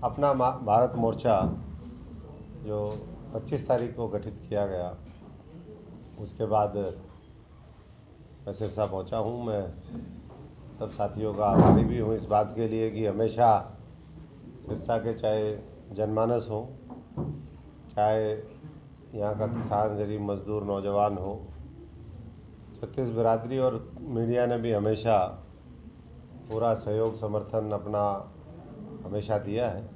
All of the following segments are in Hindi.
अपना भारत मोर्चा जो 25 तारीख को गठित किया गया, उसके बाद मैं सिरसा पहुंचा हूं। मैं सब साथियों का आभारी भी हूं इस बात के लिए कि हमेशा सिरसा के चाहे जनमानस हो, चाहे यहाँ का किसान, गरीब मजदूर, नौजवान हो, छत्तीस बिरादरी और मीडिया ने भी हमेशा पूरा सहयोग समर्थन अपना हमेशा दिया है।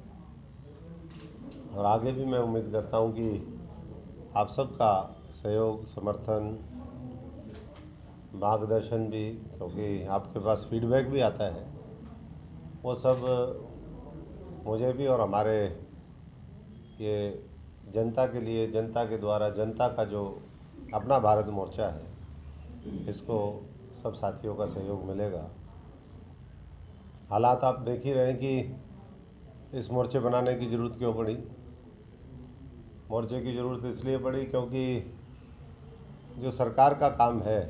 और आगे भी मैं उम्मीद करता हूँ कि आप सबका सहयोग समर्थन मार्गदर्शन भी, क्योंकि आपके पास फीडबैक भी आता है, वो सब मुझे भी और हमारे ये जनता के लिए, जनता के द्वारा, जनता का जो अपना भारत मोर्चा है, इसको सब साथियों का सहयोग मिलेगा। हालात आप देख ही रहे हैं कि इस मोर्चे बनाने की ज़रूरत क्यों पड़ी। मोर्चे की ज़रूरत इसलिए पड़ी क्योंकि जो सरकार का काम है,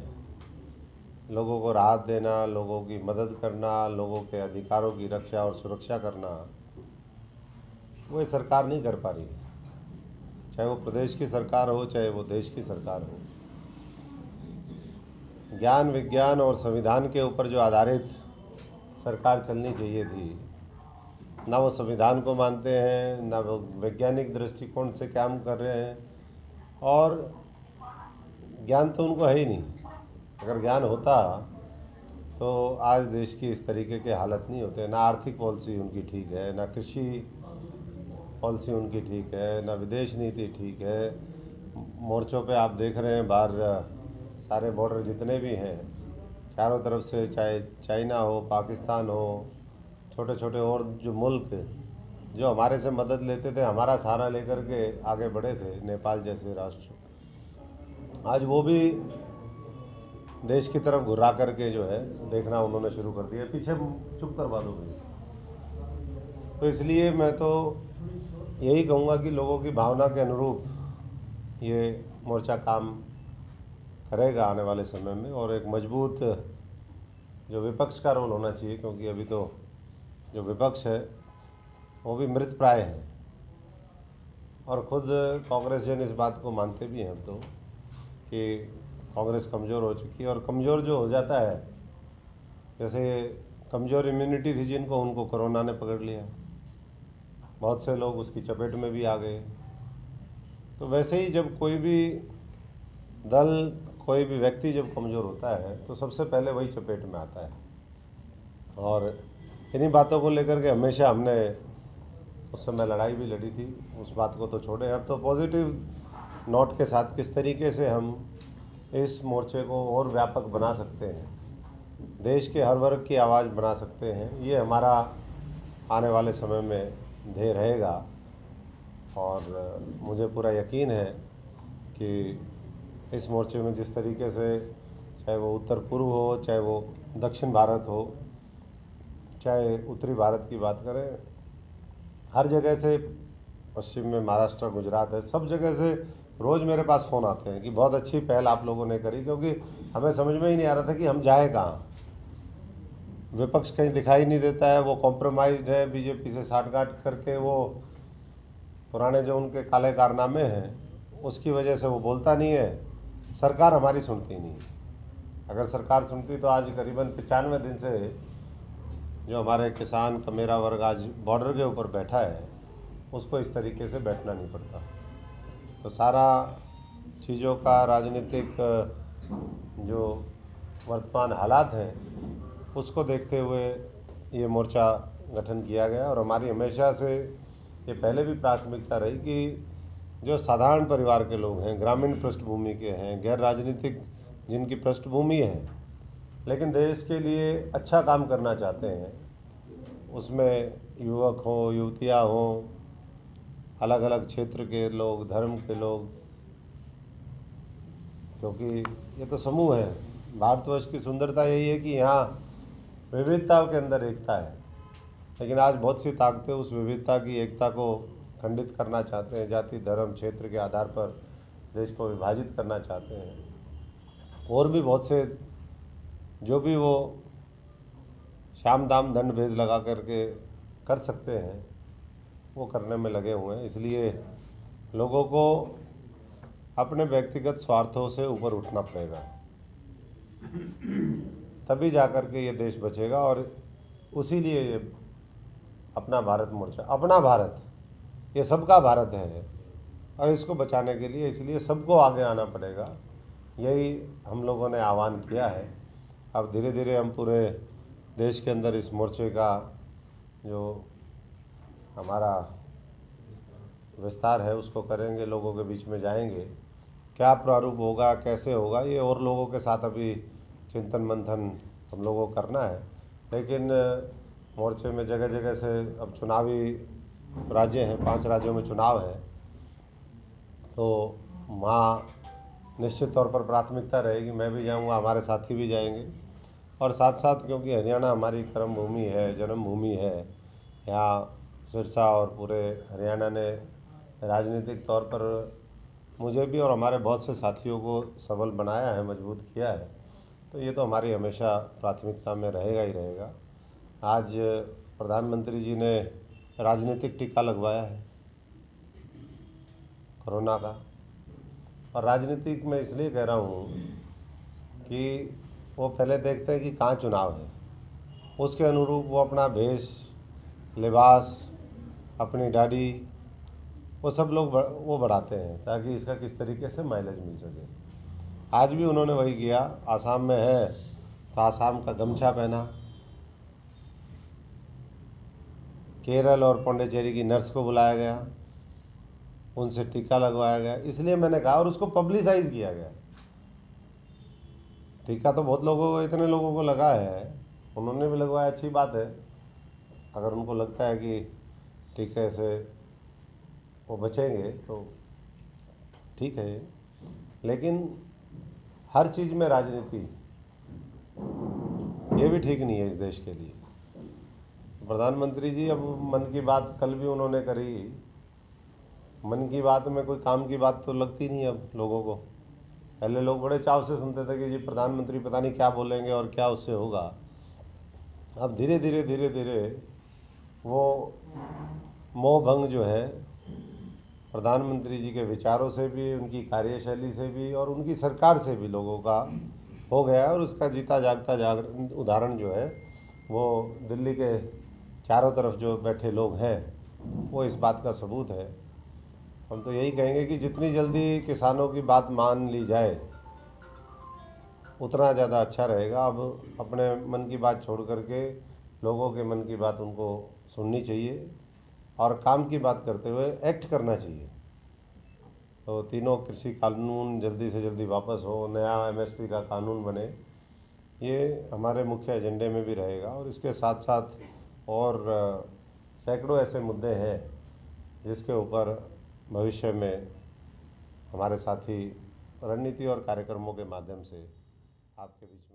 लोगों को राहत देना, लोगों की मदद करना, लोगों के अधिकारों की रक्षा और सुरक्षा करना, वो ये सरकार नहीं कर पा रही है। चाहे वो प्रदेश की सरकार हो, चाहे वो देश की सरकार हो। ज्ञान, विज्ञान और संविधान के ऊपर जो आधारित सरकार चलनी चाहिए थी, ना वो संविधान को मानते हैं, ना वो वैज्ञानिक दृष्टिकोण से काम कर रहे हैं, और ज्ञान तो उनको है ही नहीं। अगर ज्ञान होता तो आज देश की इस तरीके के हालत नहीं होते। ना आर्थिक पॉलिसी उनकी ठीक है, ना कृषि पॉलिसी उनकी ठीक है, ना विदेश नीति ठीक है। मोर्चों पे आप देख रहे हैं, बाहर सारे बॉर्डर जितने भी हैं चारों तरफ से, चाहे चाइना हो, पाकिस्तान हो, छोटे छोटे और जो मुल्क जो हमारे से मदद लेते थे, हमारा सहारा लेकर के आगे बढ़े थे, नेपाल जैसे राष्ट्र, आज वो भी देश की तरफ घुरा करके जो है देखना उन्होंने शुरू कर दिया। पीछे चुप करवा दो भाई। तो इसलिए मैं तो यही कहूँगा कि लोगों की भावना के अनुरूप ये मोर्चा काम करेगा आने वाले समय में, और एक मजबूत जो विपक्ष का रोल होना चाहिए, क्योंकि अभी तो जो विपक्ष है वो भी मृत प्राय है, और खुद कांग्रेस जन इस बात को मानते भी हैं अब तो कि कांग्रेस कमज़ोर हो चुकी है। और कमज़ोर जो हो जाता है, जैसे कमज़ोर इम्यूनिटी थी जिनको, उनको कोरोना ने पकड़ लिया, बहुत से लोग उसकी चपेट में भी आ गए। तो वैसे ही जब कोई भी दल, कोई भी व्यक्ति जब कमज़ोर होता है तो सबसे पहले वही चपेट में आता है। और इन्हीं बातों को लेकर के हमेशा हमने उस समय लड़ाई भी लड़ी थी। उस बात को तो छोड़े, अब तो पॉजिटिव नोट के साथ किस तरीके से हम इस मोर्चे को और व्यापक बना सकते हैं, देश के हर वर्ग की आवाज़ बना सकते हैं, ये हमारा आने वाले समय में ध्येय रहेगा। और मुझे पूरा यकीन है कि इस मोर्चे में जिस तरीके से, चाहे वो उत्तर पूर्व हो, चाहे वो दक्षिण भारत हो, चाहे उत्तरी भारत की बात करें, हर जगह से, पश्चिम में महाराष्ट्र, गुजरात है, सब जगह से रोज़ मेरे पास फ़ोन आते हैं कि बहुत अच्छी पहल आप लोगों ने करी, क्योंकि हमें समझ में ही नहीं आ रहा था कि हम जाए कहाँ। विपक्ष कहीं दिखाई नहीं देता है, वो कॉम्प्रोमाइज़ है, बीजेपी से साठगांठ करके वो पुराने जो उनके काले कारनामे हैं उसकी वजह से वो बोलता नहीं है। सरकार हमारी सुनती नहीं है। अगर सरकार सुनती तो आज करीबन 95 दिन से जो हमारे किसान का मेरा वर्ग आज बॉर्डर के ऊपर बैठा है, उसको इस तरीके से बैठना नहीं पड़ता। तो सारा चीज़ों का राजनीतिक जो वर्तमान हालात हैं उसको देखते हुए ये मोर्चा गठन किया गया। और हमारी हमेशा से ये पहले भी प्राथमिकता रही कि जो साधारण परिवार के लोग हैं, ग्रामीण पृष्ठभूमि के हैं, गैर राजनीतिक जिनकी पृष्ठभूमि है, लेकिन देश के लिए अच्छा काम करना चाहते हैं, उसमें युवक हों, युवतियाँ हों, अलग अलग क्षेत्र के लोग, धर्म के लोग, क्योंकि ये तो समूह है। भारतवर्ष की सुंदरता यही है कि यहाँ विविधता के अंदर एकता है, लेकिन आज बहुत सी ताकतें उस विविधता की एकता को खंडित करना चाहते हैं, जाति, धर्म, क्षेत्र के आधार पर देश को विभाजित करना चाहते हैं। और भी बहुत से जो भी वो साम दाम दंड भेद लगा करके कर सकते हैं, वो करने में लगे हुए हैं। इसलिए लोगों को अपने व्यक्तिगत स्वार्थों से ऊपर उठना पड़ेगा, तभी जाकर के ये देश बचेगा। और उसी लिए ये अपना भारत मोर्चा, अपना भारत, ये सबका भारत है और इसको बचाने के लिए इसलिए सबको आगे आना पड़ेगा। यही हम लोगों ने आह्वान किया है। अब धीरे धीरे हम पूरे देश के अंदर इस मोर्चे का जो हमारा विस्तार है उसको करेंगे, लोगों के बीच में जाएंगे। क्या प्रारूप होगा, कैसे होगा, ये और लोगों के साथ अभी चिंतन मंथन हम लोगों को करना है। लेकिन मोर्चे में जगह जगह से अब चुनावी राज्य हैं, 5 राज्यों में चुनाव है, तो वहाँ निश्चित तौर पर प्राथमिकता रहेगी। मैं भी जाऊँगा, हमारे साथी भी जाएंगे। और साथ साथ क्योंकि हरियाणा हमारी कर्म भूमि है, जन्मभूमि है, यहाँ सिरसा और पूरे हरियाणा ने राजनीतिक तौर पर मुझे भी और हमारे बहुत से साथियों को सबल बनाया है, मजबूत किया है। तो ये तो हमारी हमेशा प्राथमिकता में रहेगा ही रहेगा। आज प्रधानमंत्री जी ने राजनीतिक टीका लगवाया है कोरोना का, और राजनीतिक में इसलिए कह रहा हूँ कि वो पहले देखते हैं कि कहाँ चुनाव है, उसके अनुरूप वो अपना भेष, लिबास, अपनी दाढ़ी, वो सब लोग वो बढ़ाते हैं ताकि इसका किस तरीके से माइलेज मिल सके। आज भी उन्होंने वही किया। आसाम में है तो आसाम का गमछा पहना, केरल और पौंडीचेरी की नर्स को बुलाया गया, उनसे टीका लगवाया गया। इसलिए मैंने कहा, और उसको पब्लिसाइज किया गया। टीका तो बहुत लोगों को, इतने लोगों को लगा है, उन्होंने भी लगवाया, अच्छी बात है। अगर उनको लगता है कि टीके से वो बचेंगे तो ठीक है, लेकिन हर चीज़ में राजनीति, ये भी ठीक नहीं है इस देश के लिए। प्रधानमंत्री जी अब मन की बात कल भी उन्होंने करी। मन की बात में कोई काम की बात तो लगती नहीं अब लोगों को। पहले लोग बड़े चाव से सुनते थे कि जी प्रधानमंत्री पता नहीं क्या बोलेंगे और क्या उससे होगा। अब धीरे धीरे वो मोह भंग जो है प्रधानमंत्री जी के विचारों से भी, उनकी कार्यशैली से भी और उनकी सरकार से भी लोगों का हो गया है। और उसका जीता जागता उदाहरण जो है वो दिल्ली के चारों तरफ जो बैठे लोग हैं वो इस बात का सबूत है। हम तो यही कहेंगे कि जितनी जल्दी किसानों की बात मान ली जाए उतना ज़्यादा अच्छा रहेगा। अब अपने मन की बात छोड़ करके लोगों के मन की बात उनको सुननी चाहिए और काम की बात करते हुए एक्ट करना चाहिए। तो तीनों कृषि कानून जल्दी से जल्दी वापस हो, नया एमएसपी का कानून बने, ये हमारे मुख्य एजेंडे में भी रहेगा। और इसके साथ साथ और सैकड़ों ऐसे मुद्दे हैं जिसके ऊपर भविष्य में हमारे साथी रणनीति और कार्यक्रमों के माध्यम से आपके बीच